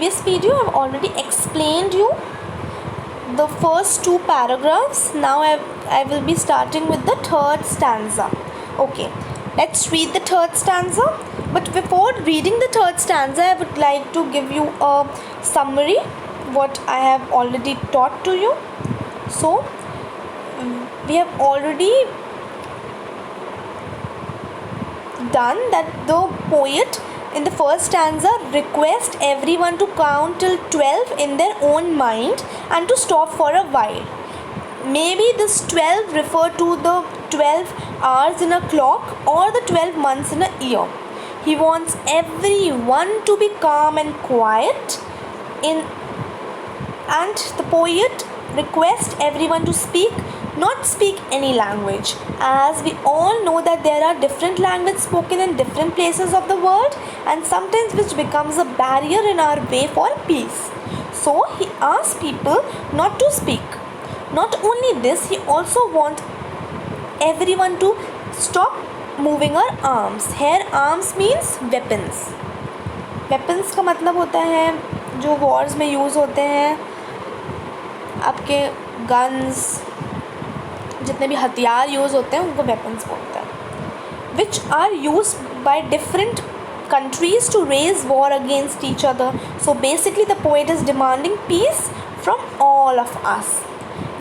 previous video I've already explained you the first two paragraphs. Now I will be starting with the third stanza. Okay, let's read the third stanza. But before reading the third stanza, I would like to give you a summary what I have already taught to you. So we have already done that the poet in the first stanza requests everyone to count till 12 in their own mind and to stop for a while. Maybe this 12 refer to the 12 hours in a clock or the 12 months in a year. He wants everyone to be calm and quiet and the poet requests everyone to not speak any language, as we all know that there are different languages spoken in different places of the world, and sometimes which becomes a barrier in our way for peace. So he asks people not to speak. Not only this, he also wants everyone to stop moving our arms. Here arms means weapons. Weapons का मतलब होता है जो wars में use होते हैं, आपके guns, जितने भी हथियार यूज़ होते हैं उनको weapons बोलते हैं, which are used by different countries to raise war against each other. So basically the poet is demanding peace from all of us.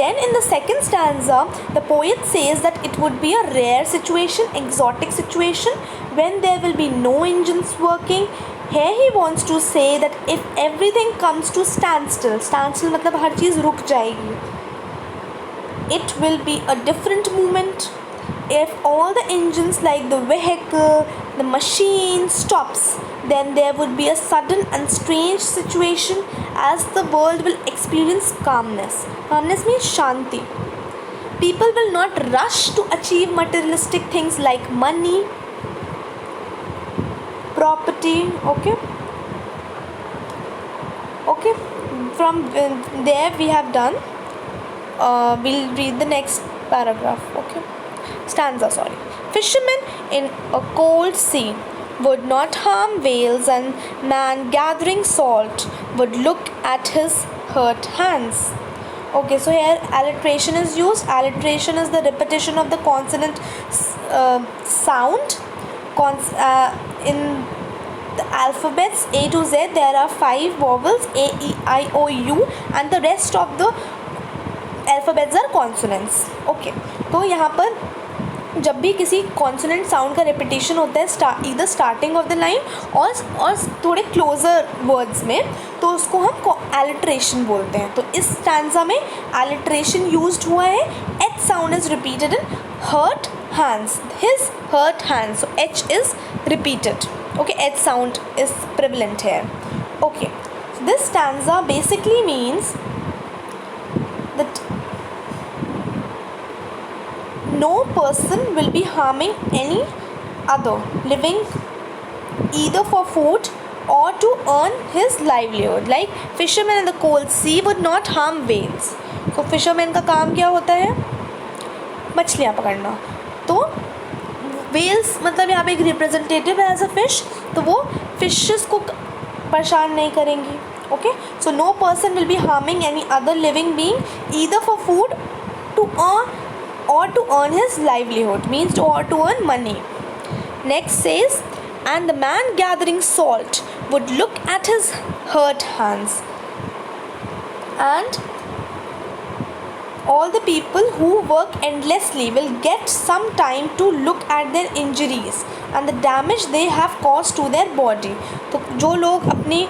Then in the second stanza, the poet says that it would be a rare situation, exotic situation, when there will be no engines working. Here he wants to say that if everything comes to standstill मतलब हर चीज़ रुक जाएगी, it will be a different moment. If all the engines like the vehicle, the machine stops, then there would be a sudden and strange situation as the world will experience calmness. Calmness means shanti. People will not rush to achieve materialistic things like money, property. Okay, from there we have done. We'll read the next paragraph. Stanza. Fishermen in a cold sea would not harm whales, and man gathering salt would look at his hurt hands. Okay, so here alliteration is used. Alliteration is the repetition of the consonant sound. In the alphabets A to Z, there are 5 vowels: A, E, I, O, U, and the rest of the alphabets are consonants. Okay, तो यहाँ पर जब भी किसी consonant sound का repetition होता है इधर स्टार्टिंग ऑफ द लाइन और थोड़े क्लोजर वर्ड्स में, तो उसको हम एलिट्रेशन बोलते हैं. तो इस स्टैंजा में एलिट्रेशन यूज्ड हुआ है. H sound is repeated in hurt hands, his hurt hands. So H is repeated. Okay, H sound is prevalent here. Okay, this stanza basically means that no person will be harming any other living either for food or to earn his livelihood. Like fishermen in the cold sea would not harm whales. So fishermen का काम क्या होता है? मछलियाँ पकड़ना. तो whales मतलब यहाँ पे एक representative है as a fish, तो वो fishes को परेशान नहीं करेंगी. Okay, so no person will be harming any other living being either for food or to earn his livelihood, means or to earn money. Next says, and the man gathering salt would look at his hurt hands, and all the people who work endlessly will get some time to look at their injuries and the damage they have caused to their body. तो जो लोग अपनी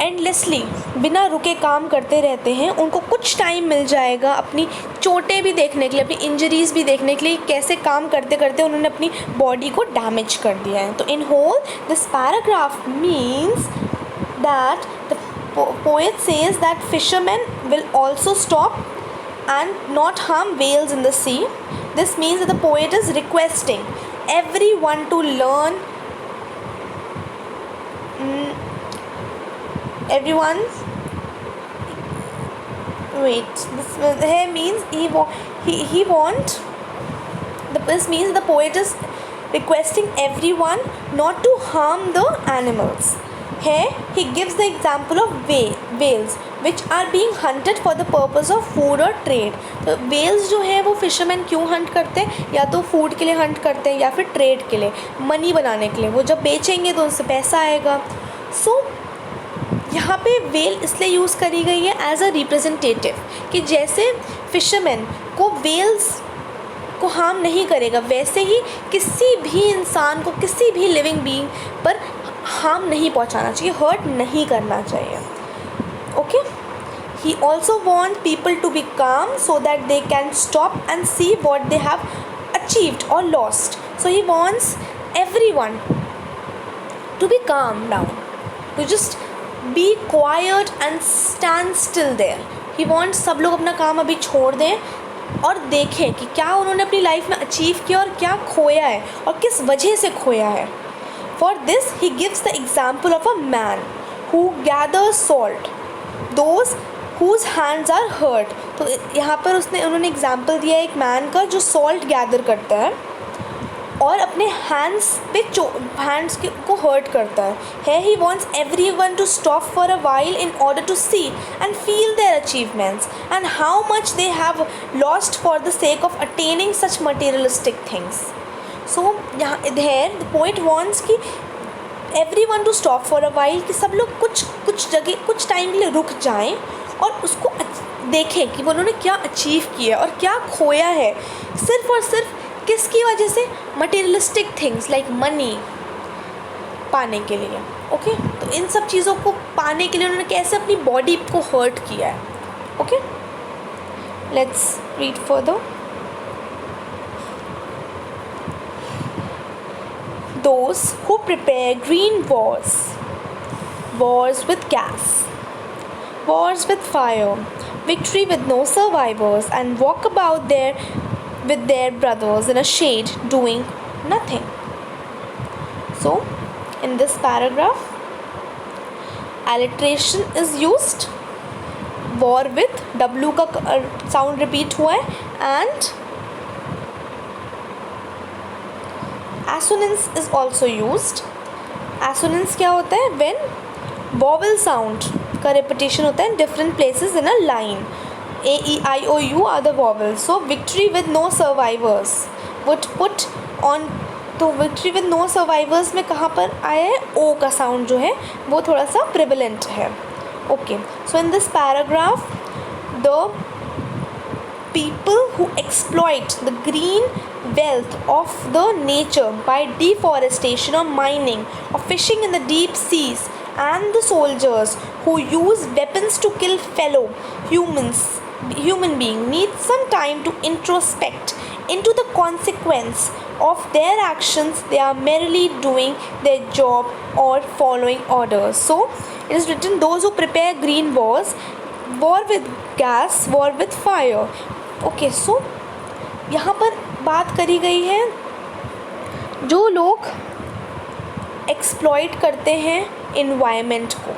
endlessly बिना रुके काम करते रहते हैं, उनको कुछ टाइम मिल जाएगा अपनी चोटें भी देखने के लिए, अपनी इंजरीज़ भी देखने के लिए, कैसे काम करते करते उन्होंने अपनी बॉडी को डैमेज कर दिया है. तो in whole this paragraph means that the poet says that fisherman will also stop and not harm whales in the sea. This means that the poet is requesting everyone to learn everyone's wait this here means he want this means the poet is requesting everyone not to harm the animals. Here he gives the example of whales which are being hunted for the purpose of food or trade. तो whales जो है वो fisherman क्यों Hunt करते हैं? या तो food के लिए हंट करते हैं या फिर ट्रेड के लिए, मनी बनाने के लिए. वो जब बेचेंगे तो उनसे पैसा आएगा. सो यहाँ पे वेल इसलिए यूज़ करी गई है एज अ रिप्रेजेंटेटिव कि जैसे फिशरमैन को वेल्स को हार्म नहीं करेगा, वैसे ही किसी भी इंसान को, किसी भी लिविंग बीइंग पर हार्म नहीं पहुंचाना चाहिए, हर्ट नहीं करना चाहिए. Okay. He also want people to be calm so that they can stop and see what they have achieved और lost. So he wants everyone to be calm down, to just be quiet and stand still there. He wants सब लोग अपना काम अभी छोड़ दें और देखें कि क्या उन्होंने अपनी लाइफ में अचीव किया और क्या खोया है और किस वजह से खोया है. For this he gives the example of a man who gathers salt, those whose hands are hurt. तो यहाँ पर उन्होंने एग्जाम्पल दिया है एक मैन का जो सॉल्ट गैदर करता है और अपने हैंड्स को हर्ट करता है. Here he wants everyone to stop for a while in order to see and feel their achievements and how much they have lost for the sake of attaining such materialistic things. So यहाँ here the poet wants कि everyone to stop for a while, कि सब लोग कुछ जगह कुछ time के लिए रुक जाएं और उसको देखें कि वो उन्होंने क्या अचीव किया और क्या खोया है, सिर्फ और सिर्फ किसकी वजह से? मटेरियलिस्टिक थिंग्स लाइक मनी पाने के लिए. ओके. तो इन सब चीज़ों को पाने के लिए उन्होंने कैसे अपनी बॉडी को हर्ट किया है. Okay. Let's read further. Those who prepare green wars, wars with gas, wars with fire, victory with no survivors, and walk about there with their brothers in a shade doing nothing. So in this paragraph alliteration is used. war with W का sound repeat हुआ है and assonance is also used. assonance क्या होता है? when vowel sound का repetition होता है in different places in a line. A, E, I, O, U are the vowels. So victory with no survivors would put on. तो victory with no survivors में कहाँ पर आया है? O का sound जो है वो थोड़ा सा prevalent है. Okay. So in this paragraph the people who exploit the green wealth of the nature by deforestation or mining or fishing in the deep seas, and the soldiers who use weapons to kill fellow human being need some time to introspect into the consequence of their actions. They are merely doing their job or following orders. So it is written, those who prepare green wars, war with gas, war with fire. Okay, so यहाँ पर बात करी गई है जो लोग exploit करते हैं इन्वायरमेंट को.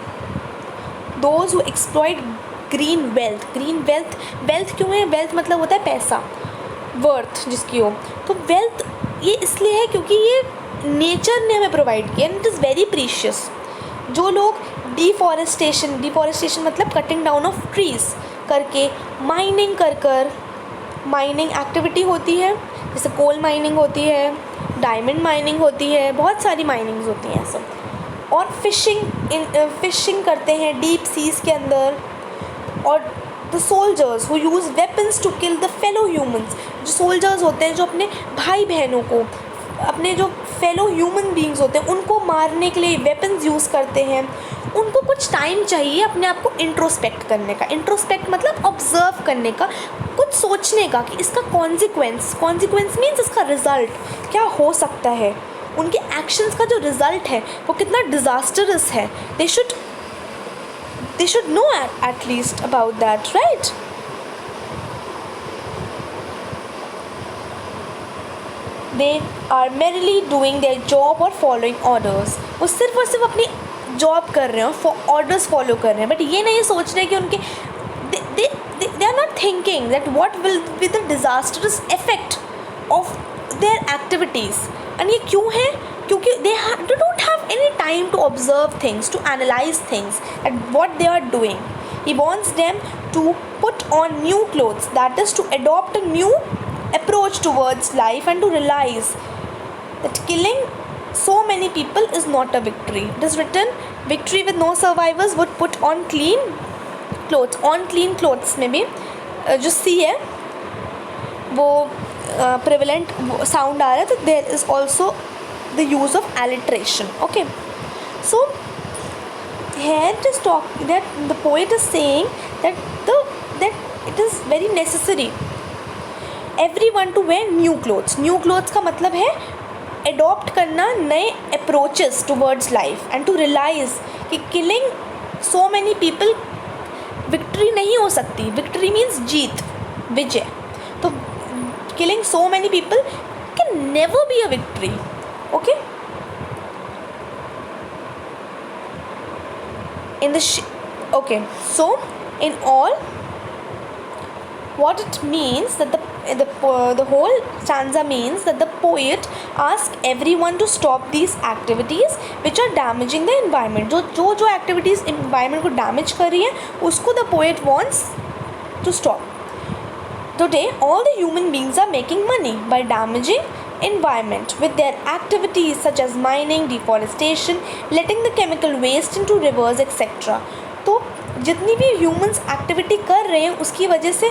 Those who exploit green wealth क्यों है? वेल्थ मतलब होता है पैसा, वर्थ जिसकी हो. तो वेल्थ ये इसलिए है क्योंकि ये नेचर ने हमें प्रोवाइड किया and it is very precious. जो लोग डिफॉरेस्टेशन मतलब कटिंग डाउन ऑफ ट्रीज़ करके माइनिंग एक्टिविटी होती है, जैसे कोल माइनिंग होती है, डायमंड माइनिंग होती है, बहुत सारी माइनिंग्स होती हैं सब. और फिशिंग करते हैं डीप सीज़ के अंदर. और the soldiers who use weapons to kill the fellow humans, जो सोल्जर्स होते हैं जो अपने भाई बहनों को, अपने जो फेलो ह्यूमन बींग्स होते हैं उनको मारने के लिए वेपन्स यूज़ करते हैं. उनको कुछ टाइम चाहिए अपने आप को इंट्रोस्पेक्ट करने का. इंट्रोस्पेक्ट मतलब ऑब्जर्व करने का, कुछ सोचने का कि इसका कॉन्सिक्वेंस मीन्स इसका रिज़ल्ट क्या हो सकता है, उनके एक्शंस का जो रिज़ल्ट है वो कितना डिज़ास्टरस है. they should know at least about that, right? They are merely doing their job or following orders. वो सिर्फ और सिर्फ अपनी जॉब कर रहे हैं, ऑर्डर्स फॉलो कर रहे हैं, बट ये नहीं सोच रहे कि उनके they are not thinking that what will be the disastrous effect of their activities. And ये क्यों है? क्योंकि they don't have any time to observe things, to analyze things and what they are doing. He wants them to put on new clothes, that is to adopt a new approach towards life and to realize that killing so many people is not a victory. It is written, victory with no survivors would put on clean clothes. On clean clothes में भी जो सी है वो prevalent sound आ रहा है, तो there is also the use of alliteration. Okay, so here it is that the poet is saying that it is very necessary everyone to wear new clothes. New clothes का मतलब है adopt करना नए approaches towards life and to realize कि killing so many people victory नहीं हो सकती. Victory means जीत, विजय. तो killing so many people can never be a victory. Okay, okay, so in all, what it means that the whole stanza means that the poet asks everyone to stop these activities which are damaging the environment. जो activities environment को damage कर रही है उसको the poet wants to stop. Today all the human beings are making money by damaging environment with their activities such as mining, deforestation, letting the chemical waste into rivers etc. तो जितनी भी humans activity कर रहे हैं उसकी वजह से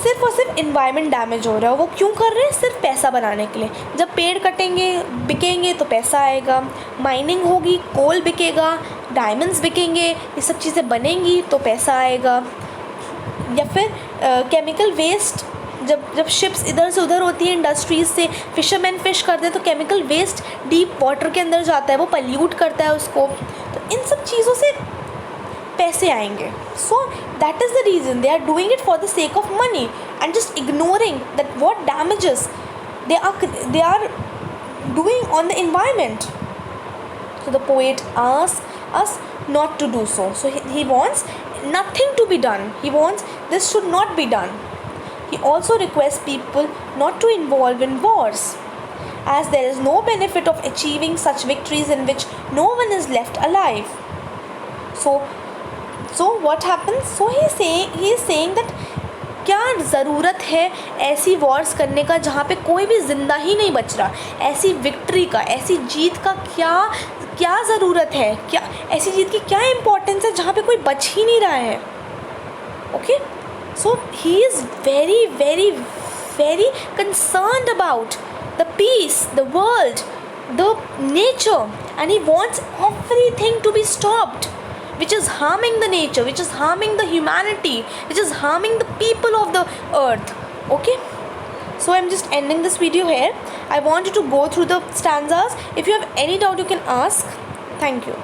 सिर्फ और सिर्फ इन्वायरमेंट डैमेज हो रहा है. वो क्यों कर रहे हैं? सिर्फ पैसा बनाने के लिए. जब पेड़ कटेंगे बिकेंगे तो पैसा आएगा, माइनिंग होगी, कोल बिकेगा, डायमंड्स बिकेंगे, ये सब चीज़ें बनेंगी तो पैसा आएगा. या फिर केमिकल वेस्ट, जब शिप्स इधर से उधर होती हैं इंडस्ट्रीज़ से, फिशरमैन फ़िश करते हैं तो केमिकल वेस्ट डीप वाटर के अंदर जाता है, वो पल्यूट करता है उसको. तो इन सब चीज़ों से पैसे आएंगे. So that is the reason they are doing it for the sake of money and just ignoring that what damages they are doing on the environment. So the poet asks us not to do so. So he wants nothing to be done. He wants this should not be done. He also requests people not to involve in wars, as there is no benefit of achieving such victories in which no one is left alive. So what happens? So he is saying that क्या ज़रूरत है ऐसी Wars करने का जहाँ पे कोई भी ज़िंदा ही नहीं बच रहा. ऐसी विक्ट्री का, ऐसी जीत का क्या ज़रूरत है? क्या ऐसी जीत की क्या इम्पोर्टेंस है जहाँ पे कोई बच ही नहीं रहा है. Okay, so he is very very very concerned about the peace, the world, the nature, and he wants everything to be stopped which is harming the nature, which is harming the humanity, which is harming the people of the earth. Okay, so I'm just ending this video here. I want you to go through the stanzas. If you have any doubt you can ask. Thank you.